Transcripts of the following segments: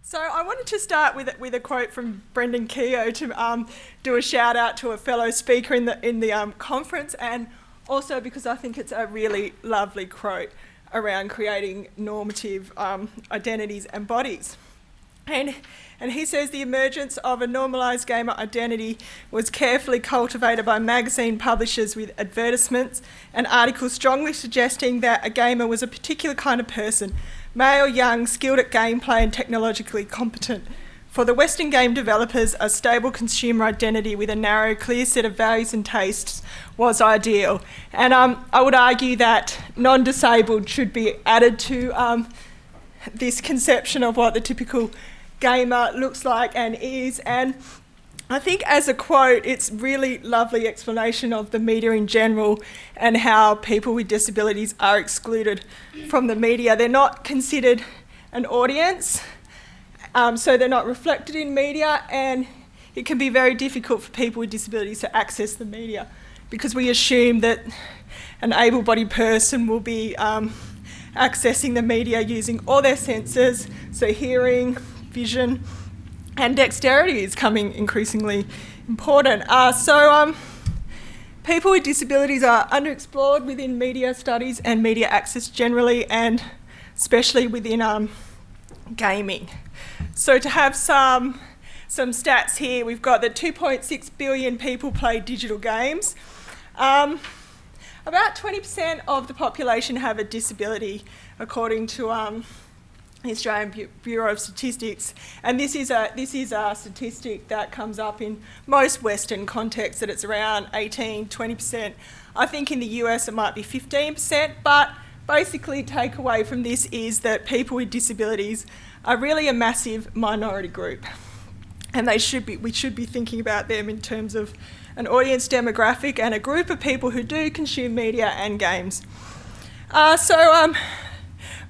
So I wanted to start with a quote from Brendan Keogh to do a shout out to a fellow speaker in the conference, and also because I think it's a really lovely quote around creating normative identities and bodies. And he says the emergence of a normalised gamer identity was carefully cultivated by magazine publishers with advertisements and articles strongly suggesting that a gamer was a particular kind of person, male, young, skilled at gameplay and technologically competent. For the Western game developers, a stable consumer identity with a narrow, clear set of values and tastes was ideal. And I would argue that non-disabled should be added to this conception of what the typical gamer looks like and is. And I think as a quote, it's really lovely explanation of the media in general and how people with disabilities are excluded from the media. They're not considered an audience, so they're not reflected in media, and it can be very difficult for people with disabilities to access the media because we assume that an able-bodied person will be accessing the media using all their senses, so hearing, vision, and dexterity is coming increasingly important. People with disabilities are underexplored within media studies and media access generally, and especially within gaming. So to have some stats here, we've got that 2.6 billion people play digital games. About 20% of the population have a disability, according to the Australian Bureau of Statistics, and this is a statistic that comes up in most Western contexts, that it's around 18-20%. I think in the US it might be 15%, but basically takeaway from this is that people with disabilities are really a massive minority group, and we should be thinking about them in terms of an audience demographic and a group of people who do consume media and games.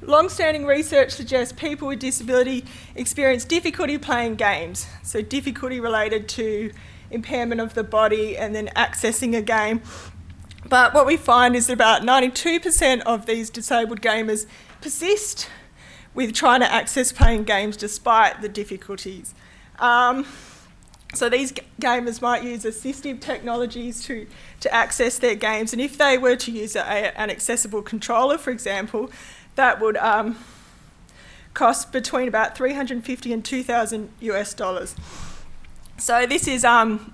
Long-standing research suggests people with disability experience difficulty playing games, so difficulty related to impairment of the body and then accessing a game. But what we find is that about 92% of these disabled gamers persist with trying to access playing games despite the difficulties. So these gamers might use assistive technologies to access their games, and if they were to use an accessible controller, for example, that would cost between about $350 and $2,000 US. So this is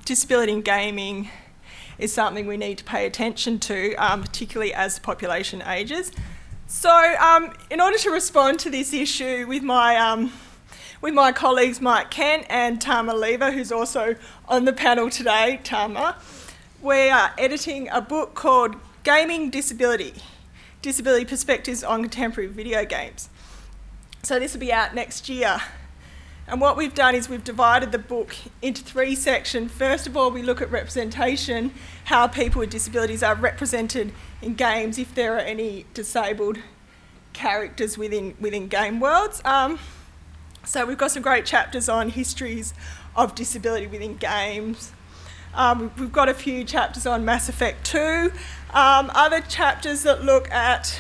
disability in gaming is something we need to pay attention to, particularly as the population ages. So in order to respond to this issue with my colleagues Mike Kent and Tama Lever, who's also on the panel today, Tama, we are editing a book called Gaming Disability Perspectives on Contemporary Video Games. So this will be out next year. And what we've done is we've divided the book into 3 sections. First of all, we look at representation, how people with disabilities are represented in games, if there are any disabled characters within game worlds. So we've got some great chapters on histories of disability within games. We've got a few chapters on Mass Effect 2, other chapters that look at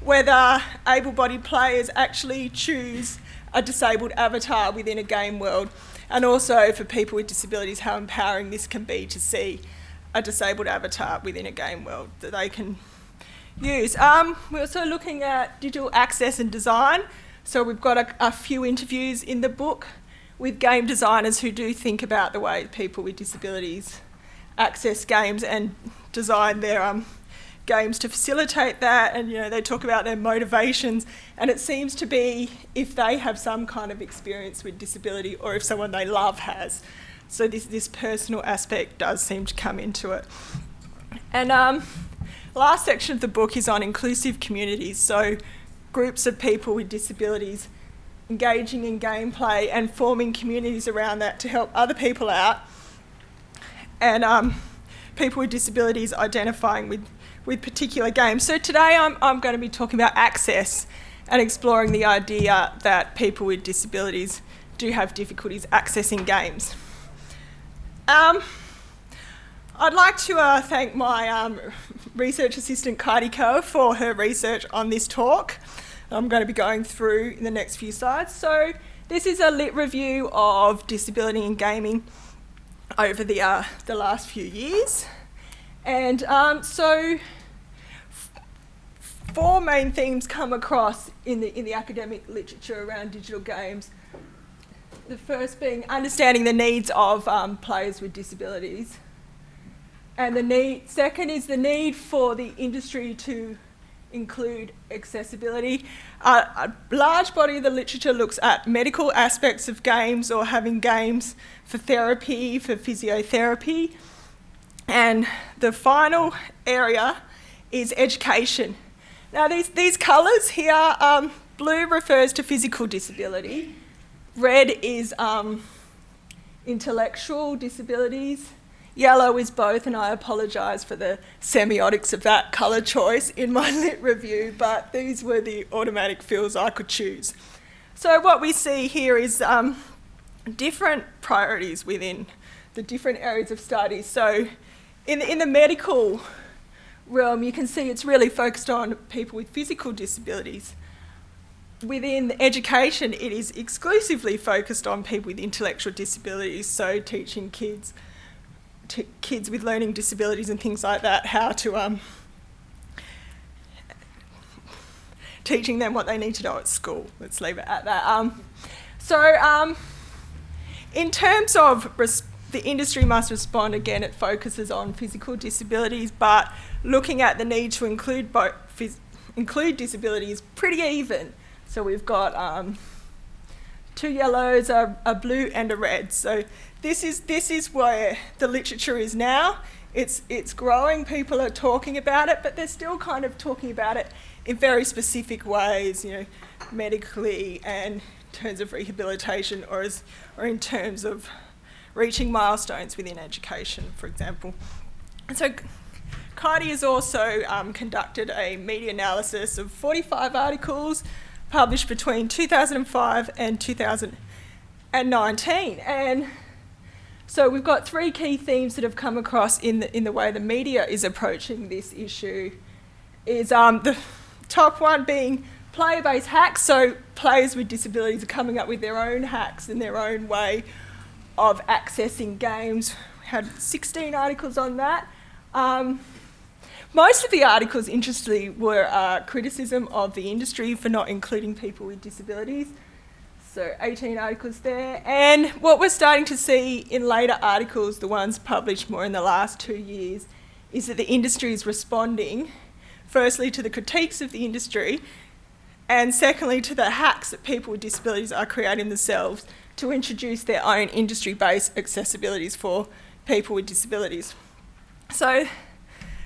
whether able-bodied players actually choose a disabled avatar within a game world, and also for people with disabilities how empowering this can be to see a disabled avatar within a game world that they can use. We're also looking at digital access and design, so we've got a few interviews in the book with game designers who do think about the way people with disabilities access games and design their games to facilitate that, and they talk about their motivations, and it seems to be if they have some kind of experience with disability or if someone they love has. So this personal aspect does seem to come into it. And last section of the book is on inclusive communities, so groups of people with disabilities engaging in gameplay and forming communities around that to help other people out, and people with disabilities identifying with particular games. So today I'm going to be talking about access and exploring the idea that people with disabilities do have difficulties accessing games. I'd like to thank my research assistant Kaiti Kaur for her research on this talk. I'm going to be going through in the next few slides. So this is a lit review of disability in gaming over the last few years. And so four main themes come across in the academic literature around digital games. The first being understanding the needs of players with disabilities. And second is the need for the industry to include accessibility. A large body of the literature looks at medical aspects of games or having games for therapy, for physiotherapy. And the final area is education. Now these colours here, blue refers to physical disability, red is intellectual disabilities, yellow is both, and I apologise for the semiotics of that colour choice in my lit review, but these were the automatic fills I could choose. So what we see here is different priorities within the different areas of study. So in the medical realm, you can see it's really focused on people with physical disabilities. Within education, it is exclusively focused on people with intellectual disabilities, so teaching kids with learning disabilities and things like that how to teaching them what they need to know at school. Let's leave it at that. In terms of the industry must respond, again, it focuses on physical disabilities, but looking at the need to include disability is pretty even. So we've got 2 yellows, a blue and a red. So this is where the literature is now. It's growing, people are talking about it, but they're still kind of talking about it in very specific ways, medically and in terms of rehabilitation or in terms of reaching milestones within education, for example. And so Curtin has also conducted a meta-analysis of 45 articles published between 2005 and 2019. And so we've got 3 key themes that have come across in the way the media is approaching this issue. Is the top one being player-based hacks, so players with disabilities are coming up with their own hacks and their own way of accessing games. We had 16 articles on that. Most of the articles, interestingly, were criticism of the industry for not including people with disabilities. So 18 articles there. And what we're starting to see in later articles, the ones published more in the last 2 years, is that the industry is responding, firstly, to the critiques of the industry, and secondly, to the hacks that people with disabilities are creating themselves to introduce their own industry-based accessibilities for people with disabilities. So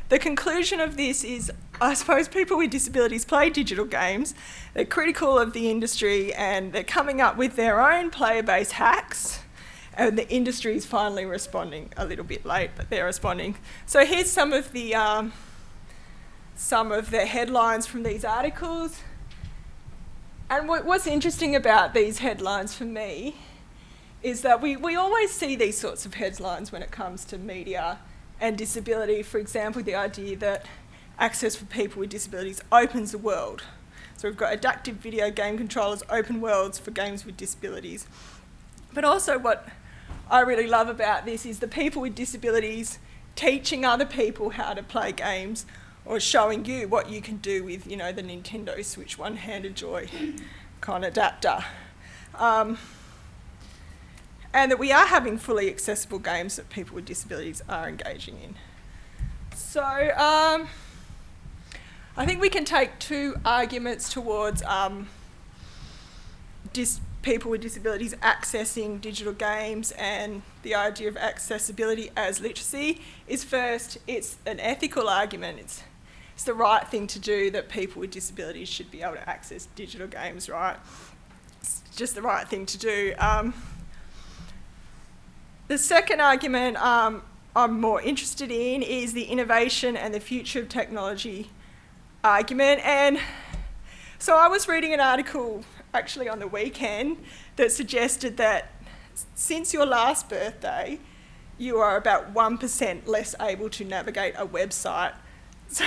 the conclusion of this is, I suppose people with disabilities play digital games, they're critical of the industry and they're coming up with their own player-based hacks, and the industry is finally responding, a little bit late, but they're responding. So here's some of the headlines from these articles. And what's interesting about these headlines for me is that we always see these sorts of headlines when it comes to media and disability. For example, the idea that access for people with disabilities opens the world. So we've got adaptive video game controllers, open worlds for games with disabilities. But also what I really love about this is the people with disabilities teaching other people how to play games, or showing you what you can do with, the Nintendo Switch one-handed joy kind of adapter. And that we are having fully accessible games that people with disabilities are engaging in. So I think we can take 2 arguments towards people with disabilities accessing digital games, and the idea of accessibility as literacy is, first, it's an ethical argument. It's the right thing to do, that people with disabilities should be able to access digital games, right? It's just the right thing to do. The second argument I'm more interested in is the innovation and the future of technology argument. And so I was reading an article actually on the weekend that suggested that since your last birthday, you are about 1% less able to navigate a website. So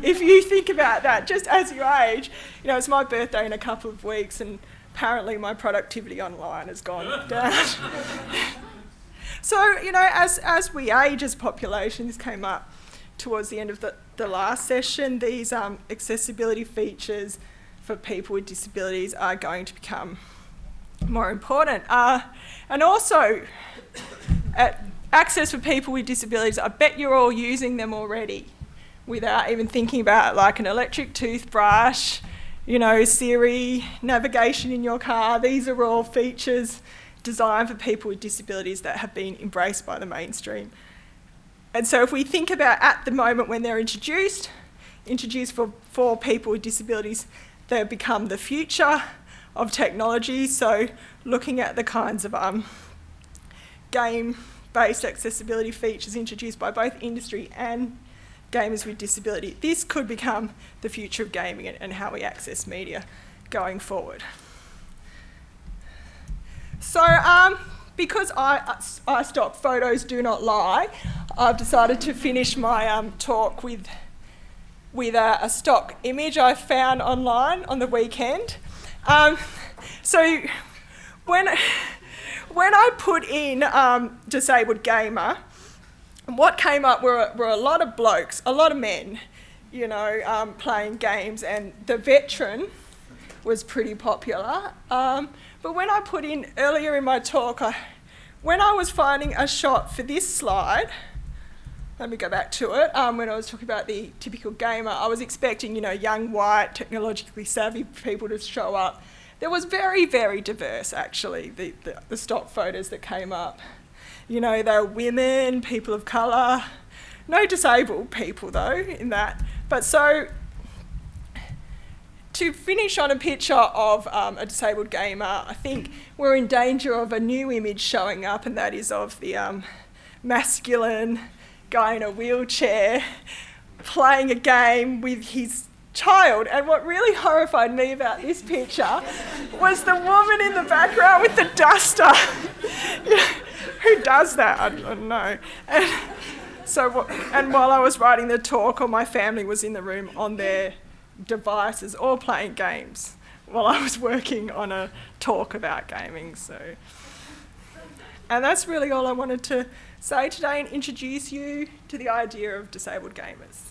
if you think about that, just as you age, it's my birthday in a couple of weeks, and apparently my productivity online has gone down. So, you know, as we age as population, this came up towards the end of the last session, these accessibility features for people with disabilities are going to become more important. And also, access for people with disabilities, I bet you're all using them already without even thinking about it, like an electric toothbrush, you know, Siri, navigation in your car. These are all features designed for people with disabilities that have been embraced by the mainstream. And so if we think about at the moment when they're introduced for people with disabilities, they become the future of technology. So looking at the kinds of game-based accessibility features introduced by both industry and gamers with disability, this could become the future of gaming and how we access media going forward. So because I stock photos do not lie, I've decided to finish my talk with a stock image I found online on the weekend. So when I put in disabled gamer, what came up were a lot of blokes, a lot of men, you know, playing games, and the veteran was pretty popular. But when I put in earlier in my talk, when I was finding a shot for this slide, let me go back to it, when I was talking about the typical gamer, I was expecting, you know, young, white, technologically savvy people to show up. There was very, very diverse, actually, the stock photos that came up. You know, they were women, people of colour, no disabled people, though, in that. But so, to finish on a picture of a disabled gamer, I think we're in danger of a new image showing up, and that is of the masculine guy in a wheelchair playing a game with his child. And what really horrified me about this picture was the woman in the background with the duster. Who does that? I don't know. And while I was writing the talk, all my family was in the room on their devices, all playing games, while I was working on a talk about gaming. And that's really all I wanted to say today, and introduce you to the idea of disabled gamers.